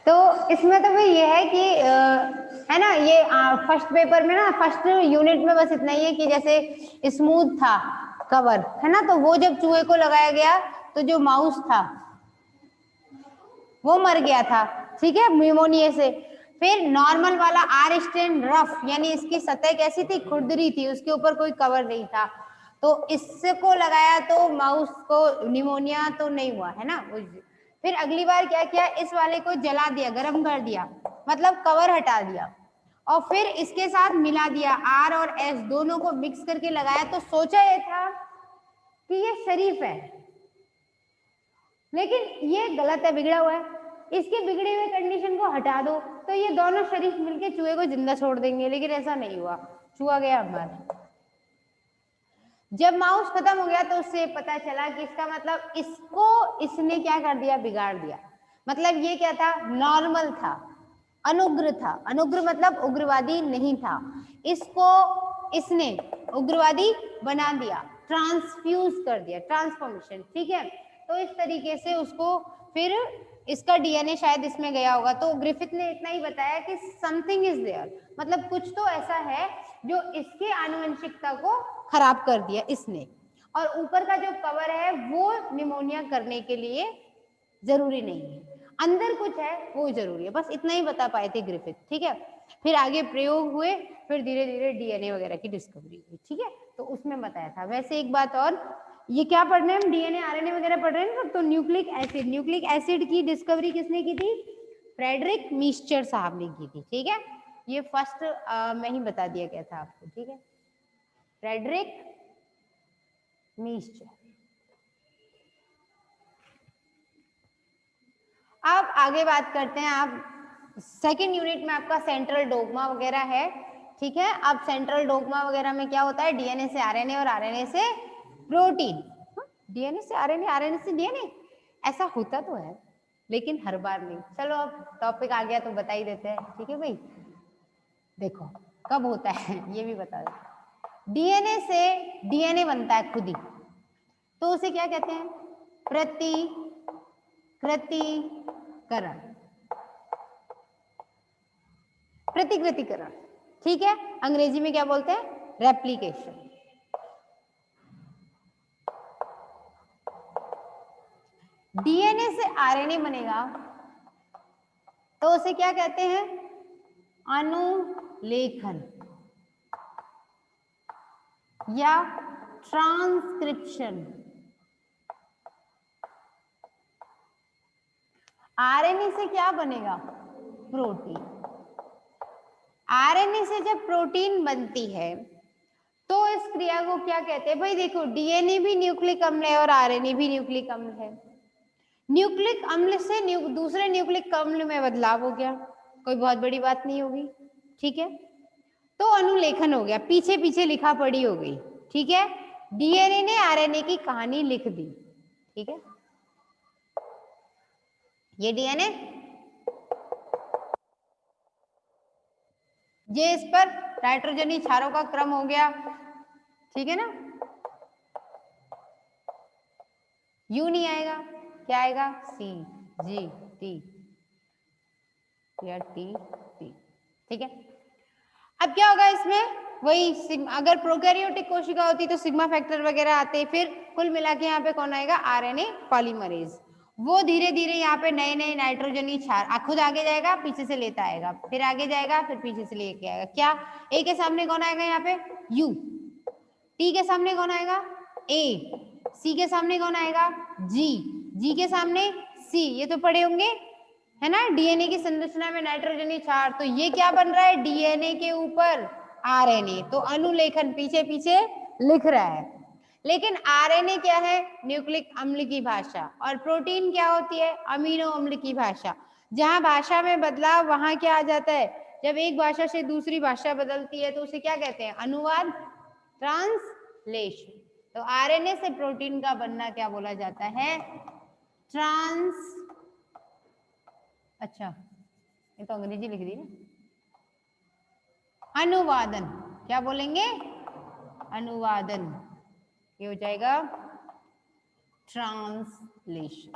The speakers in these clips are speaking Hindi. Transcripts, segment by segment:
तो इसमें तो भाई ये है कि है ना, ये फर्स्ट पेपर में ना, फर्स्ट यूनिट में बस इतना ही है कि जैसे स्मूथ था कवर, है ना, तो वो जब चूहे को लगाया गया तो जो माउस था वो मर गया था, ठीक है, निमोनिया से। फिर नॉर्मल वाला आर स्ट्रेन रफ, यानी इसकी सतह कैसी थी, खुरदरी थी, उसके ऊपर कोई कवर नहीं था, तो इसको लगाया तो माउस को निमोनिया तो नहीं हुआ, है ना। फिर अगली बार क्या किया, इस वाले को जला दिया, गर्म कर दिया, मतलब कवर हटा दिया, और फिर इसके साथ मिला दिया, आर और एस दोनों को मिक्स करके लगाया। तो सोचा ये था कि ये शरीफ है, लेकिन ये गलत है, बिगड़ा हुआ है, इसके बिगड़े हुए कंडीशन को हटा दो तो ये दोनों शरीफ मिलके चूहे को जिंदा छोड़ देंगे, लेकिन ऐसा नहीं हुआ, चूहा गया मर। जब माउस खत्म हो गया तो उससे पता चला कि इसका मतलब इसको इसने क्या कर दिया, बिगाड़ दिया। मतलब ये क्या था, नॉर्मल था, अनुग्र था, अनुग्र मतलब उग्रवादी नहीं था, इसको इसने उग्रवादी बना दिया, ट्रांसफ्यूज कर दिया, ट्रांसफॉर्मेशन, ठीक है। तो इस तरीके से उसको फिर इसका डीएनए शायद इसमें गया होगा। तो ग्रिफिथ ने इतना ही बताया कि समथिंग इज देयर, मतलब कुछ तो ऐसा है जो इसके आनुवंशिकता को खराब कर दिया इसने, और ऊपर का जो कवर है वो निमोनिया करने के लिए जरूरी नहीं है, अंदर कुछ है वो जरूरी है, बस इतना ही बता पाए थे ग्रिफिथ, ठीक है। फिर आगे प्रयोग हुए, फिर धीरे धीरे डीएनए वगैरह की डिस्कवरी हुई, ठीक है, तो उसमें बताया था। वैसे एक बात और, ये क्या पढ़ रहे हैं हम, डीएनए आरएनए वगैरह पढ़ रहे हैं ना, तो न्यूक्लिक एसिड, न्यूक्लिक एसिड की डिस्कवरी किसने की थी, फ्रेडरिक मीस्चर साहब ने की थी, ठीक है। ये फर्स्ट में ही बता दिया गया था आपको, ठीक है, फ्रेडरिक मीस्चर। अब आगे बात करते हैं, आप सेकेंड यूनिट में आपका सेंट्रल डोग्मा वगैरह है, ठीक है। अब सेंट्रल डोग्मा वगैरह में क्या होता है, डीएनए से आरएनए और आरएनए से प्रोटीन, डीएनए से आरएनए, आरएनए से डीएनए, ऐसा होता तो है लेकिन हर बार नहीं। चलो अब टॉपिक आ गया तो बता ही देते हैं, ठीक है भाई। देखो कब होता है ये भी बता दो। डीएनए से डीएनए बनता है खुद ही, तो उसे क्या कहते हैं, प्रतिकृतिकरण, प्रतिकृतिकरण, ठीक है। अंग्रेजी में क्या बोलते हैं, रेप्लिकेशन। डीएनए से आरएनए बनेगा तो उसे क्या कहते हैं, अनुलेखन या ट्रांसक्रिप्शन। आरएनए से क्या बनेगा, प्रोटीन। आरएनए से जब प्रोटीन बनती है तो इस क्रिया को क्या कहते हैं भाई, देखो डीएनए भी न्यूक्लिक अम्ल है और आरएनए भी न्यूक्लिक अम्ल है, न्यूक्लिक अम्ल से दूसरे न्यूक्लिक अम्ल में बदलाव हो गया, कोई बहुत बड़ी बात नहीं होगी, ठीक है। तो अनुलेखन हो गया, पीछे पीछे लिखा पढ़ी हो गई, ठीक है। डीएनए ने आरएनए की कहानी लिख दी, ठीक है। ये डीएनए, ये इस पर नाइट्रोजनी क्षारों का क्रम हो गया, ठीक है ना। यू नहीं आएगा, क्या आएगा, सी जी टी, टी टी, ठीक है। अब क्या होगा इसमें, वही अगर प्रोकैरियोटिक कोशिका होती तो सिग्मा फैक्टर वगैरह आते, फिर कुल मिला के यहाँ पे कौन आएगा, आरएनए पॉलीमरेज, वो धीरे धीरे यहाँ पे नए नए नाइट्रोजनी क्षार खुद आगे जाएगा, पीछे से लेता आएगा, फिर आगे जाएगा, फिर पीछे से लेके आएगा। क्या ए के सामने कौन आएगा यहाँ पे, यू, टी के सामने कौन आएगा, ए, सी के सामने कौन आएगा, जी, जी के सामने सी, ये तो पढ़े होंगे, है ना। डीएनए की संरचना में नाइट्रोजनी क्षार, तो ये क्या बन रहा है, डीएनए के ऊपर आरएनए, तो अनुलेखन पीछे पीछे लिख रहा है। लेकिन आरएनए क्या है, न्यूक्लिक अम्ल की भाषा, और प्रोटीन क्या होती है, अमीनो अम्ल की भाषा। जहां भाषा में बदलाव वहां क्या आ जाता है, जब एक भाषा से दूसरी भाषा बदलती है तो उसे क्या कहते हैं, अनुवाद, ट्रांसलेशन। तो आरएनए से प्रोटीन का बनना क्या बोला जाता है, ट्रांस, अच्छा ये तो अंग्रेजी लिख दी ना, अनुवादन, क्या बोलेंगे, अनुवादन, ये हो जाएगा ट्रांसलेशन।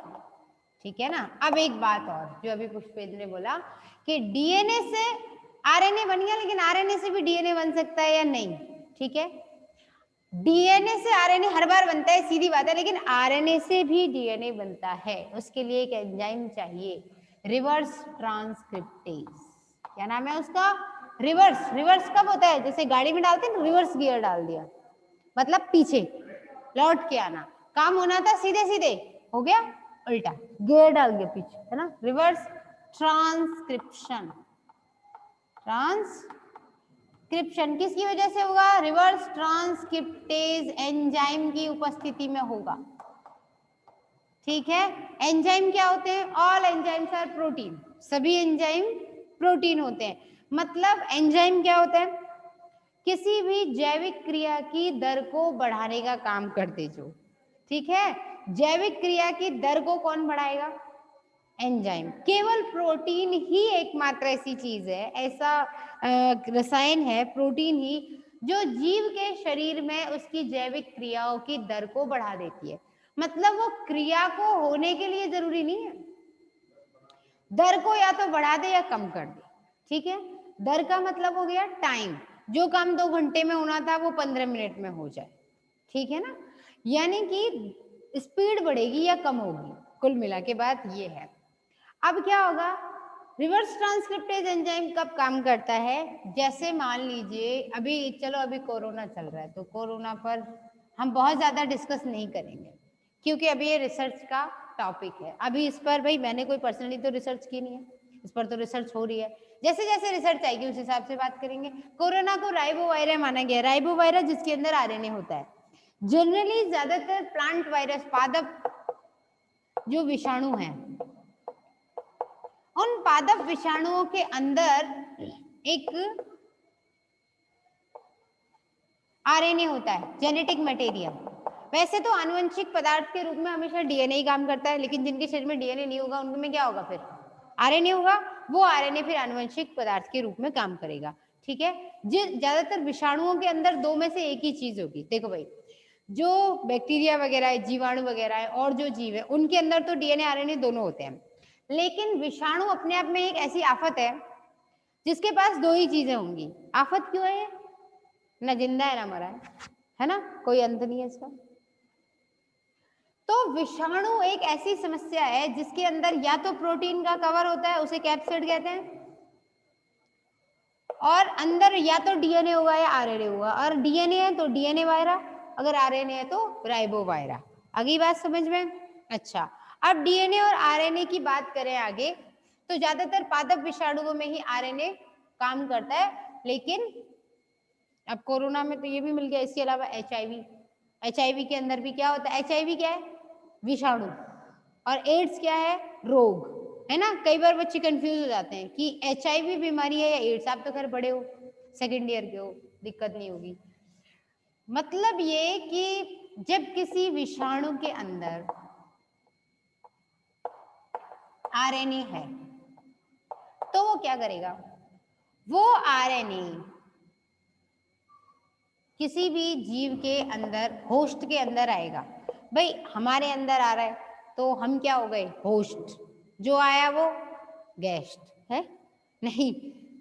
ठीक है ना। अब एक बात और जो अभी पुष्पेंद्र ने बोला कि डीएनए से आरएनए बन गया, लेकिन आरएनए से भी डीएनए बन सकता है या नहीं। ठीक है, डीएनए से आरएनए हर बार बनता है, सीधी बात है, लेकिन आरएनए से भी डीएनए बनता है। उसके लिए एक एंजाइम चाहिए, रिवर्स ट्रांसक्रिप्टेज। क्या नाम है उसका? रिवर्स। रिवर्स कब होता है? जैसे गाड़ी में डालते हैं ना, रिवर्स गियर डाल दिया, मतलब पीछे लौट के आना। काम होना था सीधे सीधे, हो गया उल्टा, गियर डाल दिया पीछे, है ना। Reverse transcription. ट्रांसक्रिप्शन किसकी वजह से होगा? रिवर्स ट्रांसक्रिप्टेज एंजाइम की उपस्थिति में होगा। ठीक है, एंजाइम क्या होते हैं? All enzymes are protein. सभी एंजाइम प्रोटीन होते हैं। मतलब एंजाइम क्या होता है? किसी भी जैविक क्रिया की दर को बढ़ाने का काम करते जो। ठीक है, जैविक क्रिया की दर को कौन बढ़ाएगा? एंजाइम। केवल प्रोटीन ही एकमात्र ऐसी चीज है, ऐसा रसायन है, प्रोटीन ही, जो जीव के शरीर में उसकी जैविक क्रियाओं की दर को बढ़ा देती है। मतलब वो क्रिया को होने के लिए जरूरी नहीं है, दर को या तो बढ़ा दे या कम कर दे। ठीक है, दर का मतलब हो गया टाइम, जो काम 2 घंटे में होना था वो 15 मिनट में हो जाए। ठीक है ना, यानी कि स्पीड बढ़ेगी या कम होगी, कुल मिला के बात ये है। अब क्या होगा? रिवर्स ट्रांसक्रिप्टेज एंजाइम कब काम करता है? जैसे मान लीजिए अभी, चलो अभी कोरोना चल रहा है, तो कोरोना पर हम बहुत ज्यादा डिस्कस नहीं करेंगे, क्योंकि अभी ये रिसर्च का टॉपिक है। अभी इस पर भाई मैंने कोई पर्सनली तो रिसर्च की नहीं है, इस पर तो रिसर्च हो रही है। जैसे जैसे रिसर्च आएगी उस हिसाब से बात करेंगे। कोरोना को राइबोवायरस माना गया। राइबोवायरस जिसके अंदर आरएनए होता है। जनरली ज्यादातर प्लांट वायरस, पादप जो विषाणु हैं, उन पादप विषाणुओं के अंदर एक आरएनए होता है, जेनेटिक मटेरियल। वैसे तो आनुवंशिक पदार्थ के रूप में हमेशा डीएनए ही काम करता है, लेकिन जिनके शरीर में डीएनए नहीं होगा उनमें क्या होगा? फिर आरएनए होगा। वो आरएनए फिर आनुवंशिक पदार्थ के रूप में काम करेगा। ठीक है, ज्यादातर विषाणुओं के अंदर दो में से एक ही चीज होगी। देखो भाई, जो बैक्टीरिया वगैरह है, जीवाणु वगैरह है, और जो जीव है, उनके अंदर तो डीएनए आरएनए दोनों होते हैं। लेकिन विषाणु अपने आप में एक ऐसी आफत है जिसके पास दो ही चीजें होंगी। आफत क्यों है? ना जिंदा है ना मरा है ना, कोई अंत नहीं है इसका। तो विषाणु एक ऐसी समस्या है जिसके अंदर या तो प्रोटीन का कवर होता है, उसे कैप्सिड कहते हैं, और अंदर या तो डीएनए होगा या आरएनए होगा। और डीएनए है तो डीएनए वायरा, अगर आरएनए है तो राइबो वायरा। अगली बात समझ में? अच्छा, अब डीएनए और आरएनए की बात करें आगे, तो ज्यादातर पादप विषाणुओं में ही आरएनए काम करता है। लेकिन अब कोरोना में तो ये भी मिल गया। इसके अलावा एचआईवी के अंदर भी क्या होता है? एचआईवी क्या है? विषाणु। और एड्स क्या है? रोग, है ना। कई बार बच्चे कंफ्यूज हो जाते हैं कि एचआईवी बीमारी है या एड्स। आप तो खैर बड़े हो, सेकेंड ईयर के हो, दिक्कत नहीं होगी। मतलब ये कि जब किसी विषाणु के अंदर आरएनए है तो वो क्या करेगा? वो आरएनए किसी भी जीव के अंदर, होस्ट के अंदर आएगा। भाई हमारे अंदर आ रहा है तो हम क्या हो गए? होस्ट। जो आया वो गेस्ट है। नहीं,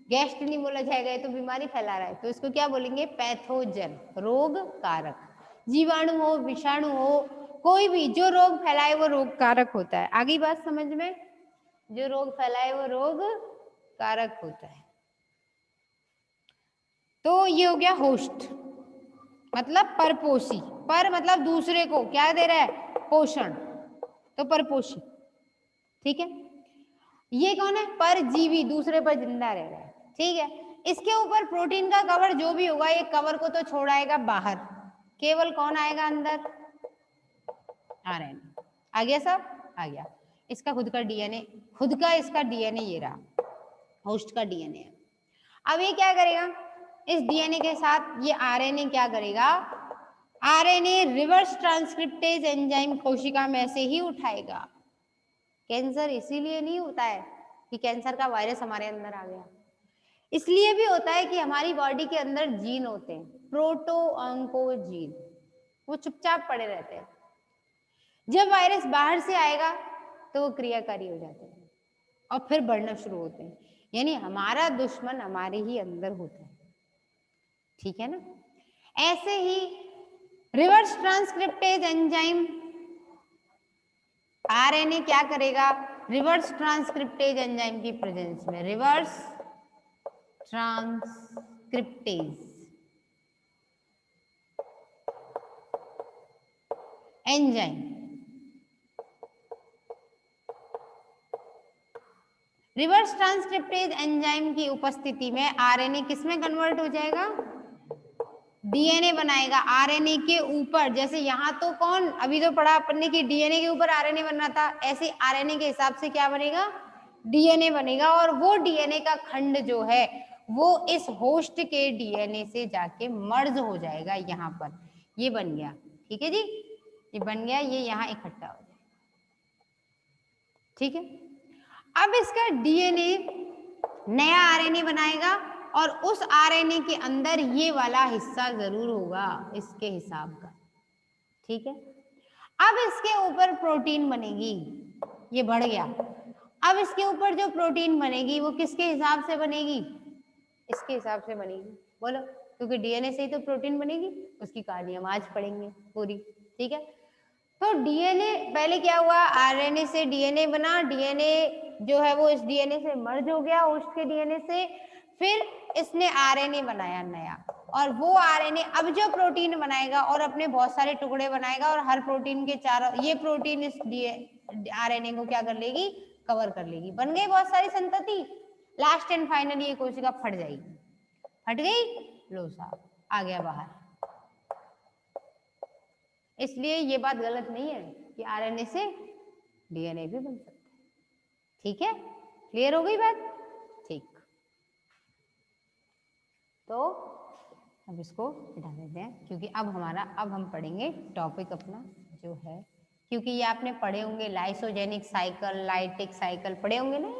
गेस्ट नहीं बोला जाएगा, ये तो बीमारी फैला रहा है, तो इसको क्या बोलेंगे? पैथोजन, रोग कारक। जीवाणु हो, विषाणु हो, कोई भी जो रोग फैलाए वो रोग कारक होता है। आगे बात समझ में? जो रोग फैलाए वो रोग कारक होता है। तो ये हो गया होस्ट, मतलब परपोषी। पर मतलब दूसरे को क्या दे रहा है? पोषण, तो परपोषी। ठीक है, ये कौन है? परजीवी, दूसरे पर जिंदा रह रहा है। ठीक है, इसके ऊपर प्रोटीन का कवर जो भी होगा, ये कवर को तो छोड़ाएगा बाहर, केवल कौन आएगा अंदर? आरएनए। आ गया सब? आ गया। इसका खुद का डीएनए, खुद का इसका डीएनए ये रहा, होस्ट का डीएनए है। अब ये क्या करेगा? इस डीएनए के साथ ये आरएनए क्या करेगा? आरएनए रिवर्स ट्रांसक्रिप्टेज एंजाइम कोशिका में से ही उठाएगा। कैंसर इसीलिए नहीं होता है कि कैंसर का वायरस हमारे अंदर आ गया, इसलिए भी होता है कि हमारी बॉडी के अंदर जीन होते हैं। प्रोटोऑन्कोजीन, वो चुपचाप पड़े रहते हैं। जब वायरस बाहर से आएगा तो वो क्रियाकारी हो जाते हैं और फिर बढ़ना शुरू होते हैं। यानी हमारा दुश्मन हमारे ही अंदर होता है, ठीक है ना। ऐसे ही रिवर्स ट्रांसक्रिप्टेज एंजाइम आरएनए क्या करेगा, रिवर्स ट्रांसक्रिप्टेज एंजाइम की प्रेजेंस में, reverse transcriptase enzyme, reverse transcriptase enzyme की उपस्थिति में आरएनए किसमें कन्वर्ट हो जाएगा, डीएनए बनाएगा आरएनए के ऊपर। जैसे यहाँ तो कौन, अभी तो पढ़ा अपन ने कि डीएनए के ऊपर आरएनए बन रहा था, ऐसे आरएनए के हिसाब से क्या बनेगा, डीएनए बनेगा। और वो डीएनए का खंड जो है वो इस होस्ट के डीएनए से जाके मर्ज हो जाएगा, यहाँ पर ये बन गया, ठीक है जी, ये बन गया, ये यहाँ इकट्ठा हो जाएगा, ठीक है। अब इसका डीएनए नया आरएनए बनाएगा और उस आरएनए के अंदर ये वाला हिस्सा जरूर होगा इसके हिसाब का, ठीक है। अब इसके ऊपर प्रोटीन बनेगी, ये बढ़ गया। अब इसके ऊपर जो प्रोटीन बनेगी वो किसके हिसाब से बनेगी, इसके हिसाब से बनेगी, बोलो, क्योंकि डीएनए से ही तो प्रोटीन बनेगी। उसकी कहानी हम आज पढ़ेंगे पूरी, ठीक है। तो डीएनए पहले क्या हुआ, आरएनए से डीएनए बना, डीएनए जो है वो इस डीएनए से मर्ज हो गया होस्ट के डीएनए से, फिर इसने आरएनए बनाया नया, और वो आरएनए अब जो प्रोटीन बनाएगा और अपने बहुत सारे टुकड़े बनाएगा, और हर प्रोटीन के चारों, ये प्रोटीन इस आरएनए को क्या कर लेगी, कवर कर लेगी, बन गई बहुत सारी संतति। लास्ट एंड फाइनली ये कोशिका फट जाएगी, फट गई, लो साहब आ गया बाहर। इसलिए ये बात गलत नहीं है कि आरएनए से डीएनए भी बन सकता है, ठीक है, क्लियर हो गई बात, ठीक। तो अब इसको हटा देते हैं, क्योंकि अब हम पढ़ेंगे टॉपिक अपना जो है, क्योंकि ये आपने पढ़े होंगे लाइसोजेनिक साइकिल, लाइटिक साइकिल पढ़े होंगे ना,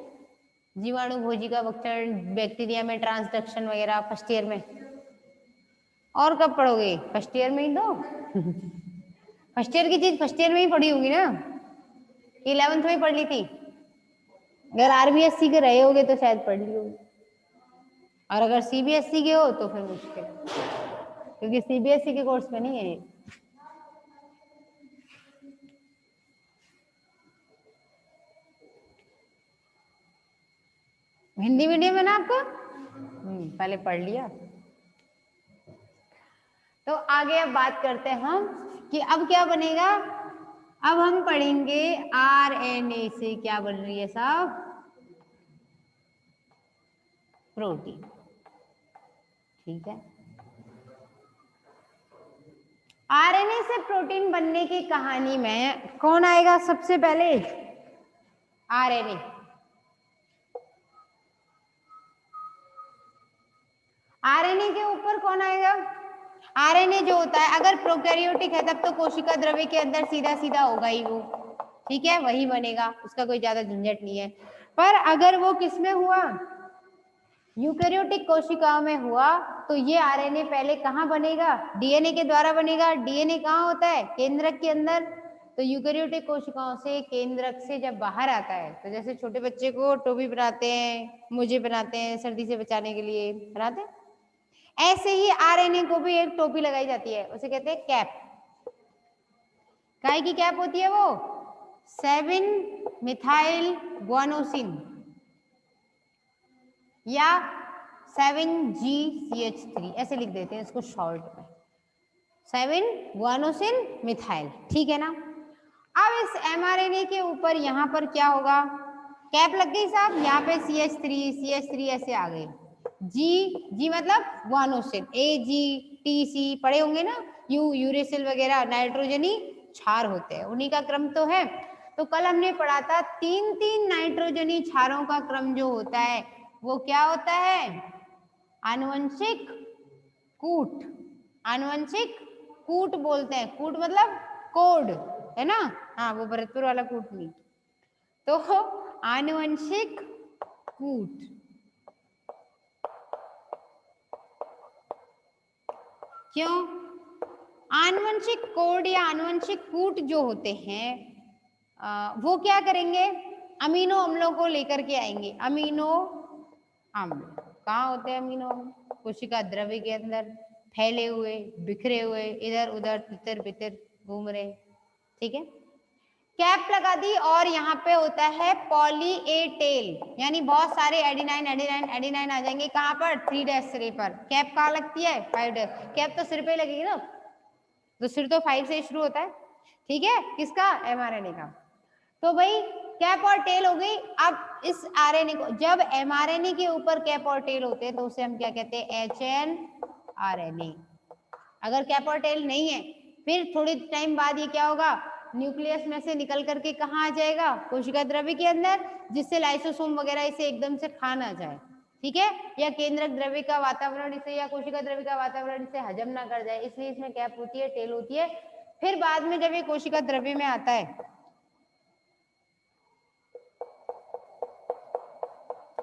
जीवाणु भोजिका भक्षण, बैक्टीरिया में ट्रांसडक्शन वगैरह फर्स्ट ईयर में। और कब पढ़ोगे, फर्स्ट ईयर में ही तो फर्स्ट ईयर की चीज फर्स्ट ईयर में ही पढ़ी होगी ना, 11th में ही पढ़ ली थी। अगर आरबीएससी के रहे होगे तो शायद पढ़ ली होगी, और अगर सीबीएसई के हो तो फिर मुश्किल, क्योंकि सीबीएसई के कोर्स में नहीं है। हिंदी मीडियम है ना आपका, पहले पढ़ लिया। तो आगे अब बात करते हैं हम कि अब क्या बनेगा, अब हम पढ़ेंगे आरएनए से क्या बन रही है साहब, प्रोटीन, ठीक है। आरएनए से प्रोटीन बनने की कहानी में कौन आएगा सबसे पहले, आरएनए। आरएनए के ऊपर कौन आएगा, आरएनए जो होता है अगर प्रोकैरियोटिक है तब तो कोशिका द्रव्य के अंदर सीधा सीधा होगा ही वो, ठीक है, वही बनेगा, उसका कोई ज्यादा झंझट नहीं है। पर अगर वो किसमें हुआ, यूकैरियोटिक कोशिकाओं में हुआ, तो ये आरएनए पहले कहाँ बनेगा, डीएनए के द्वारा बनेगा। डीएनए कहाँ होता है, केंद्रक के अंदर। तो यूकैरियोटिक कोशिकाओं से, केंद्रक से जब बाहर आता है, तो जैसे छोटे बच्चे को टोपी बनाते हैं, मोजे बनाते हैं सर्दी से बचाने के लिए, बनाते हैं, ऐसे ही आरएनए को भी एक टोपी लगाई जाती है, उसे कहते हैं कैप। काय की कैप होती है वो, 7 मिथाइल ग्वानोसिन या 7GCH3 ऐसे लिख देते हैं इसको शॉर्ट में, 7 ग्वानोसिन मिथाइल, ठीक है ना। अब इस mRNA के ऊपर यहाँ पर क्या होगा, कैप लग गई साहब, यहाँ पे CH3 ऐसे आ गए, जी मतलब ग्वानोसिन, AGTC पढ़े होंगे ना, यूरेसिल वगैरह नाइट्रोजनी क्षार होते हैं, उन्हीं का क्रम तो है। तो कल हमने पढ़ा था 3 नाइट्रोजनी क्षारों का क्रम जो होता है वो क्या होता है, आनुवंशिक कूट, आनुवंशिक कूट बोलते हैं, कूट मतलब कोड है ना, हाँ वो भरतपुर वाला कूट नहीं, तो आनुवंशिक कूट। क्यों? आनुवंशिक कोड या आनुवंशिक कूट जो होते हैं वो क्या करेंगे? अमीनो अम्लों को लेकर के आएंगे। अमीनो अम्ल कहाँ होते हैं? अमीनो अम्ल कोशिका द्रव्य के अंदर फैले हुए, बिखरे हुए, इधर उधर तितर बितर घूम रहे। ठीक है, कैप लगा दी और यहाँ पे होता है पॉली ए टेल, यानी बहुत सारे एडिनाइन एडिनाइन एडिनाइन आ जाएंगे। कहाँ पर? 3' सिरे पर। कैप कहाँ लगती है? 5'। कैप तो सिर पे लगेगी ना, तो सिर तो 5 से शुरू होता है। ठीक है, किसका? mRNA का। तो भाई कैप और टेल हो गई। अब इस आरएनए को, जब mRNA के ऊपर कैप और टेल होते हैं तो उसे हम क्या कहते हैं? HNRNA। अगर कैप और टेल नहीं है, फिर थोड़ी टाइम बाद ये क्या होगा? न्यूक्लियस में से निकल करके कहाँ आ जाएगा? कोशिका द्रव्य के अंदर, जिससे लाइसोसोम वगैरह इसे एकदम से खा ना जाए। ठीक है, या केंद्रक द्रव्य का वातावरण इसे, या कोशिका द्रव्य का वातावरण इसे हजम ना कर जाए, इसलिए इसमें कैप होती है, टेल होती है। फिर बाद में जब ये कोशिका द्रव्य में आता है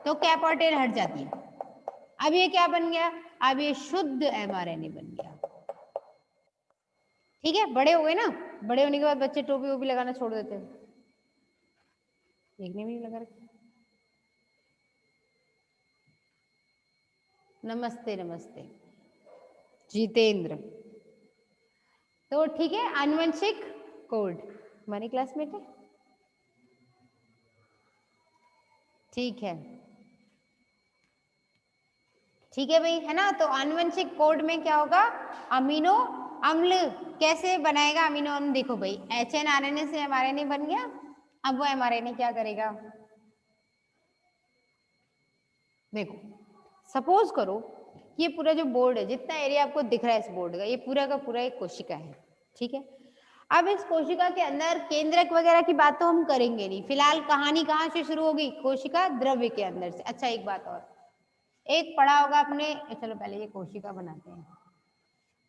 तो कैप और टेल हट जाती है। अब ये क्या बन गया? अब ये शुद्ध mRNA बन गया। ठीक है, बड़े हो गए ना। बड़े होने के बाद बच्चे टोपी वोपी लगाना छोड़ देते हैं। एक ने भी नहीं लगा रखी। नमस्ते नमस्ते जितेंद्र। तो ठीक है, आनुवंशिक कोड हमारी क्लासमेट है। ठीक है, ठीक है भाई, है ना। तो आनुवंशिक कोड में क्या होगा? अमीनो अम्ल कैसे बनाएगा अमीनो अम्ल? देखो भाई, HNRNA से mRNA बन गया। अब वो mRNA क्या करेगा? देखो, सपोज करो ये पूरा जो बोर्ड है, जितना एरिया आपको दिख रहा है इस बोर्ड का, ये पूरा का पूरा एक कोशिका है। ठीक है, अब इस कोशिका के अंदर केंद्रक वगैरह की बात तो हम करेंगे नहीं। फिलहाल कहानी कहाँ से शुरू होगी? कोशिका द्रव्य के अंदर से। अच्छा, एक बात और, एक पढ़ा होगा आपने, चलो पहले ये कोशिका बनाते हैं।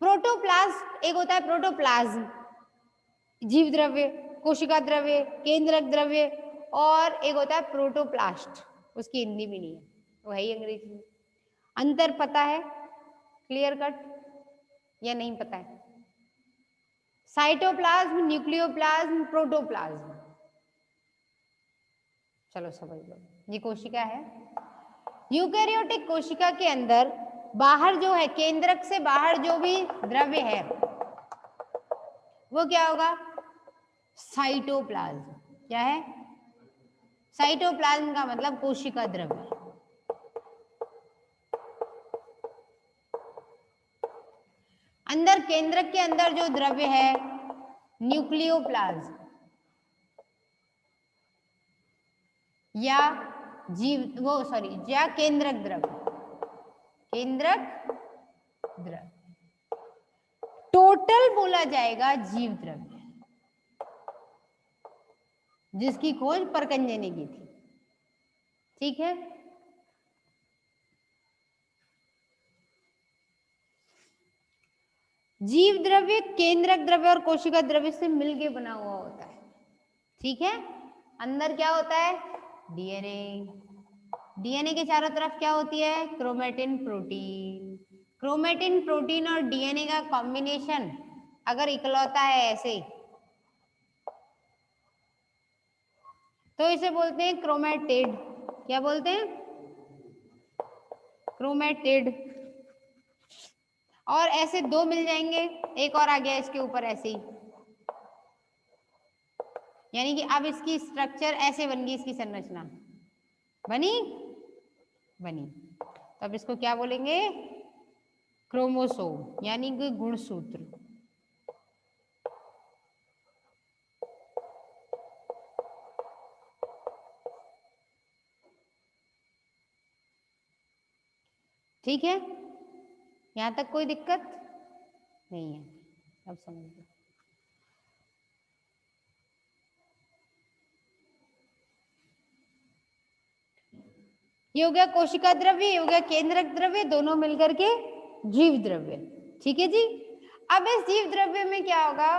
प्रोटोप्लास्ट एक होता है, प्रोटोप्लाज्म जीव द्रव्य, कोशिका द्रव्य, केंद्रक द्रव्य, और एक होता है प्रोटोप्लास्ट, उसकी हिंदी भी नहीं है, वो है ही अंग्रेजी में। अंतर पता है? क्लियर कट या नहीं पता है? साइटोप्लाज्म, न्यूक्लियोप्लाज्म, प्रोटोप्लाज्म, चलो समझ लो। ये कोशिका है। यूकैरियोटिक कोशिका के अंदर बाहर जो है, केंद्रक से बाहर जो भी द्रव्य है वो क्या होगा? साइटोप्लाज्म। क्या है? साइटोप्लाज्म का मतलब कोशिका द्रव्य। अंदर केंद्रक के अंदर जो द्रव्य है न्यूक्लियोप्लाज्म या जीव वो सॉरी या केंद्रक द्रव्य, केंद्रक द्रव्य टोटल बोला जाएगा जीव द्रव्य, जिसकी खोज परकंजे ने की थी। ठीक है, जीव द्रव्य केंद्रक द्रव्य और कोशिका द्रव्य से मिलके बना हुआ होता है। ठीक है, अंदर क्या होता है? डीएनए। डीएनए के चारों तरफ क्या होती है? Chromatin protein. क्रोमेटिन प्रोटीन और डीएनए का कॉम्बिनेशन अगर इकलौता है ऐसे, तो इसे बोलते हैं क्रोमेटिड। क्या बोलते हैं? क्रोमेटिड। और ऐसे दो मिल जाएंगे, एक और आ गया इसके ऊपर ऐसे ही, यानी कि अब इसकी स्ट्रक्चर ऐसे बन गई, इसकी संरचना बनी बनी। तो अब इसको क्या बोलेंगे? क्रोमोसोम, यानी कि गुणसूत्र। ठीक है, यहां तक कोई दिक्कत नहीं है? अब समझ लो। ये हो गया कोशिका द्रव्य, ये हो गया केंद्रक द्रव्य, दोनों मिलकर के जीव द्रव्य। ठीक है जी। अब इस जीव द्रव्य में क्या होगा?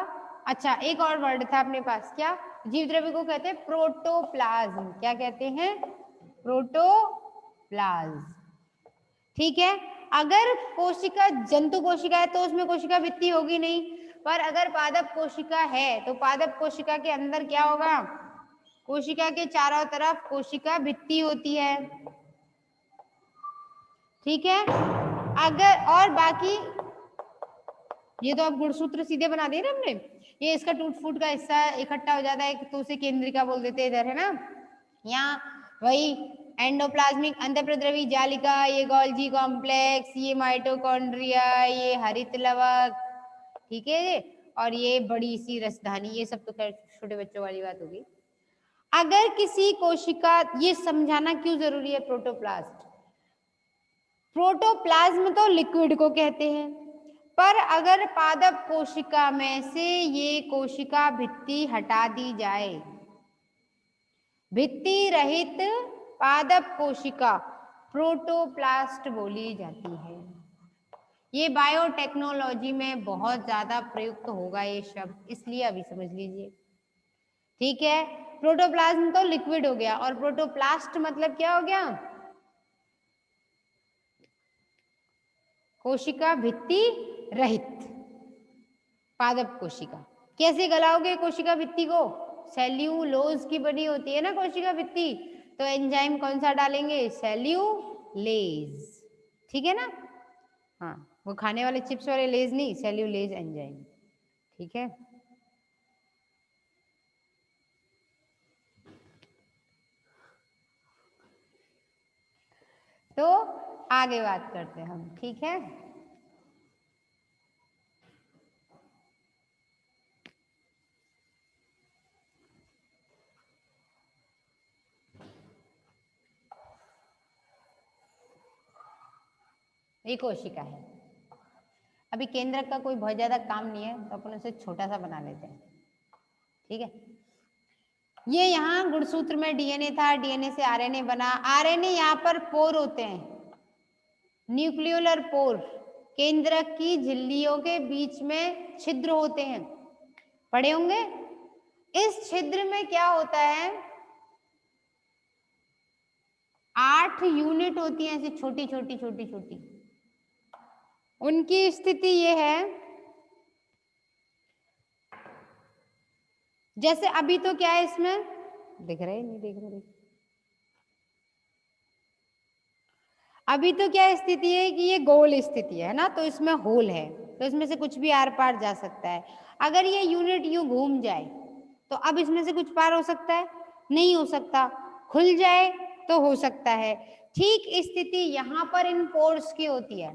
अच्छा, एक और वर्ड था अपने पास, क्या? जीव द्रव्य को कहते हैं प्रोटोप्लाज्म। क्या कहते हैं? प्रोटोप्लाज्म। ठीक है, अगर कोशिका जंतु कोशिका है तो उसमें कोशिका भित्ति होगी नहीं, पर अगर पादप कोशिका है तो पादप कोशिका के अंदर क्या होगा, कोशिका के चारों तरफ कोशिका भित्ति होती है। ठीक है, अगर और बाकी ये तो अब गुणसूत्र सीधे बना दिए ना हमने, ये इसका टूट फूट का हिस्सा इकट्ठा हो जाता है तो उसे केंद्रिका बोल देते हैं इधर, है ना। यहाँ वही एंडोप्लाज्मिक अंतःप्रद्रवी जालिका, ये गोल्जी कॉम्प्लेक्स, ये माइटोकॉन्ड्रिया, ये हरित लवक, ठीक है, और ये बड़ी सी रसधानी, ये सब तो खैर छोटे बच्चों वाली बात होगी। अगर किसी कोशिका, ये समझाना क्यों जरूरी है प्रोटोप्लास्ट, प्रोटोप्लाज्म तो लिक्विड को कहते हैं, पर अगर पादप कोशिका में से ये कोशिका भित्ति हटा दी जाए, भित्ति रहित पादप कोशिका प्रोटोप्लास्ट बोली जाती है। ये बायोटेक्नोलॉजी में बहुत ज्यादा प्रयुक्त होगा ये शब्द, इसलिए अभी समझ लीजिए। ठीक है, प्रोटोप्लाज्म तो लिक्विड हो गया, और प्रोटोप्लास्ट मतलब क्या हो गया, कोशिका भित्ति रहित पादप कोशिका। कैसे गलाओगे कोशिका भित्ति को, सेल्यूलोज की बनी होती है ना कोशिका भित्ति, तो एंजाइम कौन सा डालेंगे, सेल्यूलेज, ठीक है ना। हाँ, वो खाने वाले चिप्स वाले लेज नहीं, सेल्यूलेज एंजाइम, ठीक है। तो आगे बात करते हैं हम, ठीक है। ये कोशिका है, अभी केंद्रक का कोई बहुत ज्यादा काम नहीं है तो अपन उसे छोटा सा बना लेते हैं, ठीक है। ये यहाँ गुणसूत्र में डीएनए था, डीएनए से आरएनए बना, आरएनए यहाँ पर पोर होते हैं, न्यूक्लियोलर पोर, केंद्रक की झिल्लियों के बीच में छिद्र होते हैं, पढ़े होंगे। इस छिद्र में क्या होता है, 8 यूनिट होती है ऐसी छोटी छोटी छोटी छोटी, उनकी स्थिति ये है, जैसे अभी तो क्या है इसमें दिख रहे नहीं दिख रहे, अभी तो क्या स्थिति है कि ये गोल स्थिति है ना, तो इसमें होल है, तो इसमें से कुछ भी आर पार जा सकता है। अगर ये यूनिट यूं घूम जाए तो अब इसमें से कुछ पार हो सकता है, नहीं हो सकता, खुल जाए तो हो सकता है। ठीक स्थिति यहाँ पर इन पोर्स की होती है,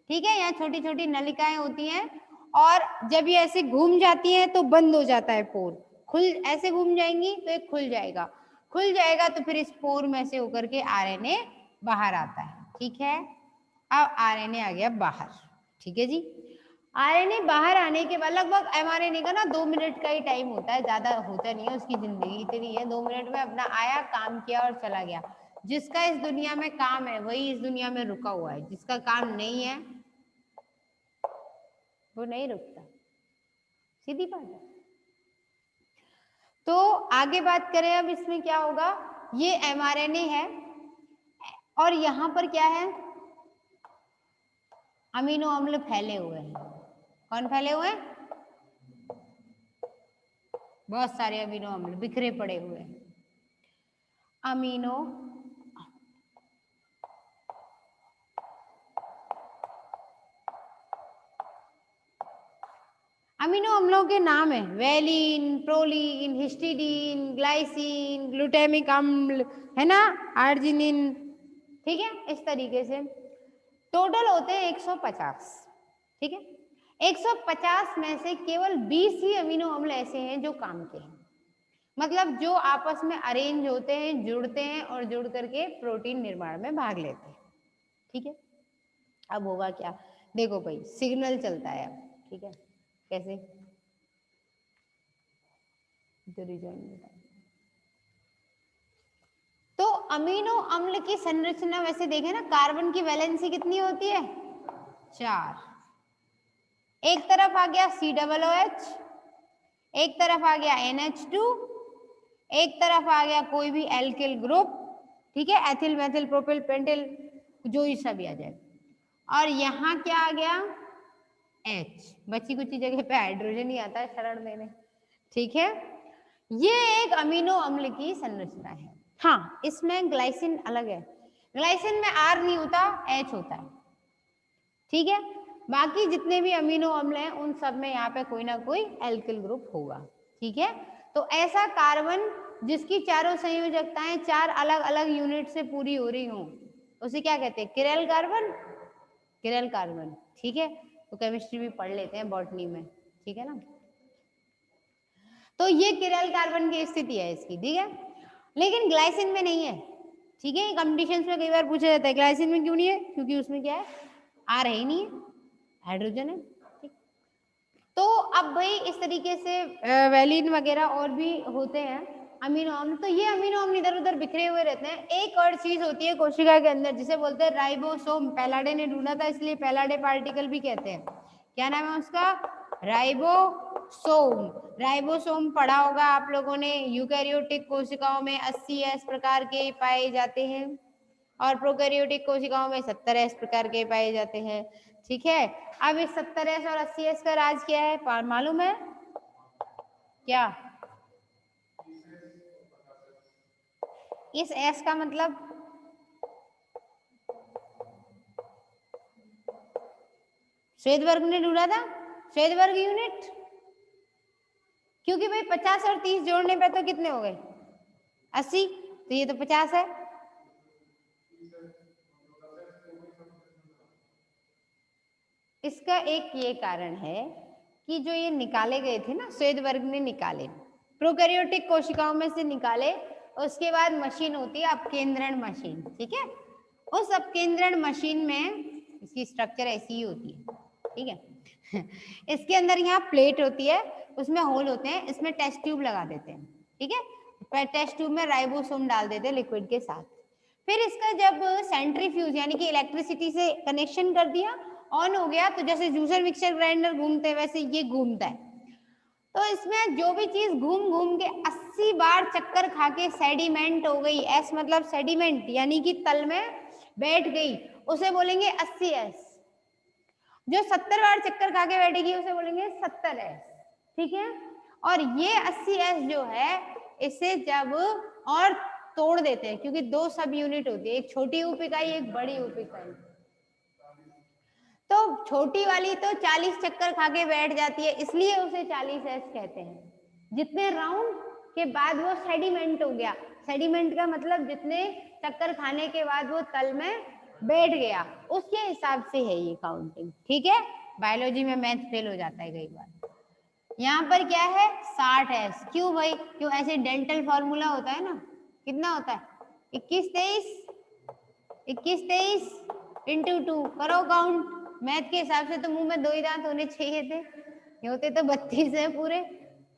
ठीक है, यहाँ छोटी छोटी नलिकाएं होती हैं, और जब ये ऐसे घूम जाती हैं तो बंद हो जाता है पोर, खुल ऐसे घूम जाएंगी तो एक खुल जाएगा, खुल जाएगा तो फिर इस पोर में से होकर के आरएनए बाहर आता है, ठीक है। अब आरएनए आ गया बाहर, ठीक है जी। आरएनए बाहर आने के बाद लगभग एमआरएनए का ना 2 मिनट का ही टाइम होता है, ज्यादा होता नहीं है, उसकी जिंदगी इतनी है, 2 मिनट में अपना आया, काम किया और चला गया। जिसका इस दुनिया में काम है वही इस दुनिया में रुका हुआ है, जिसका काम नहीं है वो नहीं रुकता, सीधी बात है। तो आगे बात करें, अब इसमें क्या होगा, ये एमआरएनए है और यहाँ पर क्या है, अमीनो अम्ल फैले हुए हैं। कौन फैले हुए हैं, बहुत सारे अमीनो अम्ल बिखरे पड़े हुए हैं। अमीनो अम्लों के नाम है valine, proline, histidine, glycine, glutamic अम्ल, है ना, आर्जिनिन, ठीक है। इस तरीके से टोटल होते हैं 150, ठीक है। 150 में से केवल 20 ही अमीनो अम्ल ऐसे हैं जो काम के हैं, मतलब जो आपस में अरेंज होते हैं, जुड़ते हैं और जुड़ करके प्रोटीन निर्माण में भाग लेते हैं, ठीक है। अब होगा क्या, देखो भाई सिग्नल चलता है अब, ठीक है, कैसे, तो अमीनो अम्ल की संरचना वैसे देखें ना, कार्बन की वैलेंसी कितनी होती है, 4, एक तरफ आ गया COOH, एक तरफ आ गया NH2, एक तरफ आ गया कोई भी एल्किल ग्रुप, ठीक है, एथिल, मेथिल, प्रोपिल, पेंटिल, जो ही सभी आ जाए, और यहाँ क्या आ गया, H, बची कुची जगह पे हाइड्रोजन ही आता है शरण देने, ठीक है। ये एक अमीनो अम्ल की संरचना है। हाँ, इसमें ग्लाइसिन अलग है, ग्लाइसिन में R नहीं होता, H होता है, ठीक है। बाकी जितने भी अमीनो अम्ल हैं उन सब में यहाँ पे कोई ना कोई एल्किल ग्रुप होगा, ठीक है। तो ऐसा कार्बन जिसकी चारों संयोजकताएं 4 अलग अलग यूनिट से पूरी हो रही हों, उसे क्या कहते हैं, किरल कार्बन, किरल कार्बन, ठीक है। तो केमिस्ट्री भी पढ़ लेते हैं बॉटनी में, ठीक है ना। तो ये किरल कार्बन की स्थिति है इसकी, ठीक है। लेकिन ग्लाइसिन में नहीं है, ठीक है। कंपटीशंस में कई बार पूछा जाता है ग्लाइसिन में क्यों नहीं है, क्योंकि उसमें क्या है, R है ही नहीं है, हाइड्रोजन है, ठीक। तो अब भाई इस तरीके से वैलिन वगैरह और भी होते हैं अमीनो अम्ल। तो ये अमीनो अम्ल इधर उधर बिखरे हुए रहते हैं। एक और चीज होती है कोशिका के अंदर जिसे बोलते हैं राइबोसोम, पैलाडे ने ढूंढा था इसलिए पैलाडे पार्टिकल भी कहते हैं। क्या नाम है उसका, राइबोसोम। राइबोसोम पढ़ा होगा आप लोगों ने, यूकैरियोटिक कोशिकाओं में 80S प्रकार के पाए जाते हैं और प्रोकैरियोटिक कोशिकाओं में 70S प्रकार के पाए जाते हैं, ठीक है। अब इस 70S और 80S का राज क्या है मालूम है क्या, इस S का मतलब श्वेतवर्ग ने ढूंढा था, श्वेतवर्ग यूनिट, क्योंकि भाई 50 और 30 जोड़ने पे तो कितने हो गए 80, तो ये तो 50 है। इसका एक ये कारण है कि जो ये निकाले गए थे ना, श्वेतवर्ग ने निकाले, प्रोकैरियोटिक कोशिकाओं में से निकाले, उसके बाद मशीन होती है अपकेंद्रण मशीन, ठीक है। उस अपकेंद्रण मशीन में इसकी स्ट्रक्चर ऐसी ही होती है, ठीक है। इसके अंदर यहाँ प्लेट होती है, उसमें होल होते हैं, इसमें टेस्ट ट्यूब लगा देते हैं, ठीक है। टेस्ट ट्यूब में राइबोसोम डाल देते हैं लिक्विड के साथ। फिर इसका जब सेंट्रीफ्यूज यानी कि इलेक्ट्रिसिटी से कनेक्शन कर दिया, ऑन हो गया, तो जैसे जूसर मिक्सर ग्राइंडर घूमते हैं वैसे ये घूमता है। तो इसमें जो भी चीज घूम घूम के 80 बार चक्कर खा के सेडिमेंट हो गई, एस मतलब सेडिमेंट यानी कि तल में बैठ गई, उसे बोलेंगे 80S। जो 70 बार चक्कर खा के बैठेगी उसे बोलेंगे 70S, ठीक है। और ये 80S जो है इसे जब और तोड़ देते हैं, क्योंकि 2 सब यूनिट होती है, एक छोटी उप इकाई एक बड़ी उप इकाई, तो छोटी वाली तो 40 चक्कर खा के बैठ जाती है, इसलिए उसे 40S कहते हैं। जितने राउंड के बाद वो सेडिमेंट हो गया, सेडिमेंट का मतलब जितने चक्कर खाने के बाद वो तल में बैठ गया, उसके हिसाब से है ये काउंटिंग, ठीक है। बायोलॉजी में मैथ फेल हो जाता है कई बार। यहाँ पर क्या है 60S, क्यों भाई, क्यों, ऐसे डेंटल फॉर्मूला होता है ना, कितना होता है 21 23 इंटू 2, करो काउंट, मैथ के हिसाब से तो मुंह में 2 ही दांत होने चाहिए थे, ये होते तो 32 है पूरे,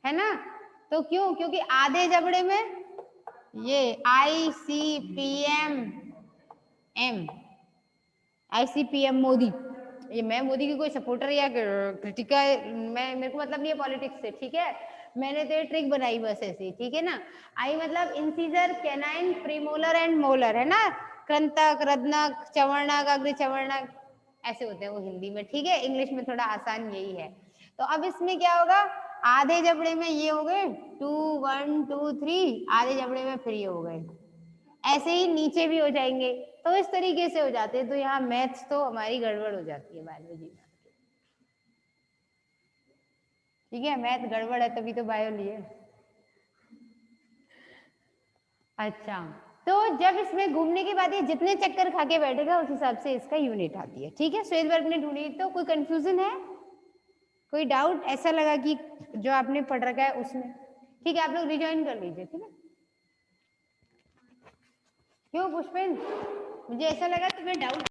है ना। तो क्यों, क्योंकि आधे जबड़े में ये ICPM मोदी, ये मैं मोदी की कोई सपोर्टर या क्रिटिकल, मैं, मेरे को मतलब नहीं है पॉलिटिक्स से, ठीक है। मैंने तो ये ट्रिक बनाई बस ऐसी, ठीक है ना। आई मतलब incisor, canine, premolar and molar, है ना। कृंतक, रत्नक, चवर्णक, अग्रचवर्णक, ऐसे होते हैं वो हिंदी में, ठीक है। इंग्लिश में थोड़ा आसान यही है। तो अब इसमें क्या होगा, आधे जबड़े में ये हो गए 2 1 2 3, आधे जबड़े में फिर ये हो गए, ऐसे ही नीचे भी हो जाएंगे, तो इस तरीके से हो जाते हैं। तो यहाँ मैथ्स तो हमारी गड़बड़ हो जाती है बायोलॉजी में, ठीक है। मैथ गड़बड़ है तभी तो बायो लिए। अच्छा, तो जब इसमें घूमने के बाद ये जितने चक्कर खा के बैठेगा उस हिसाब से इसका यूनिट आती है, ठीक है। श्वेतवर्ग ने ढूंढी, तो कोई कंफ्यूजन है, कोई डाउट ऐसा लगा कि जो आपने पढ़ रखा है उसमें, ठीक है। आप लोग रिजॉइन कर लीजिए, ठीक है। क्यों पुष्पेंद्र, मुझे ऐसा लगा तुम्हें डाउट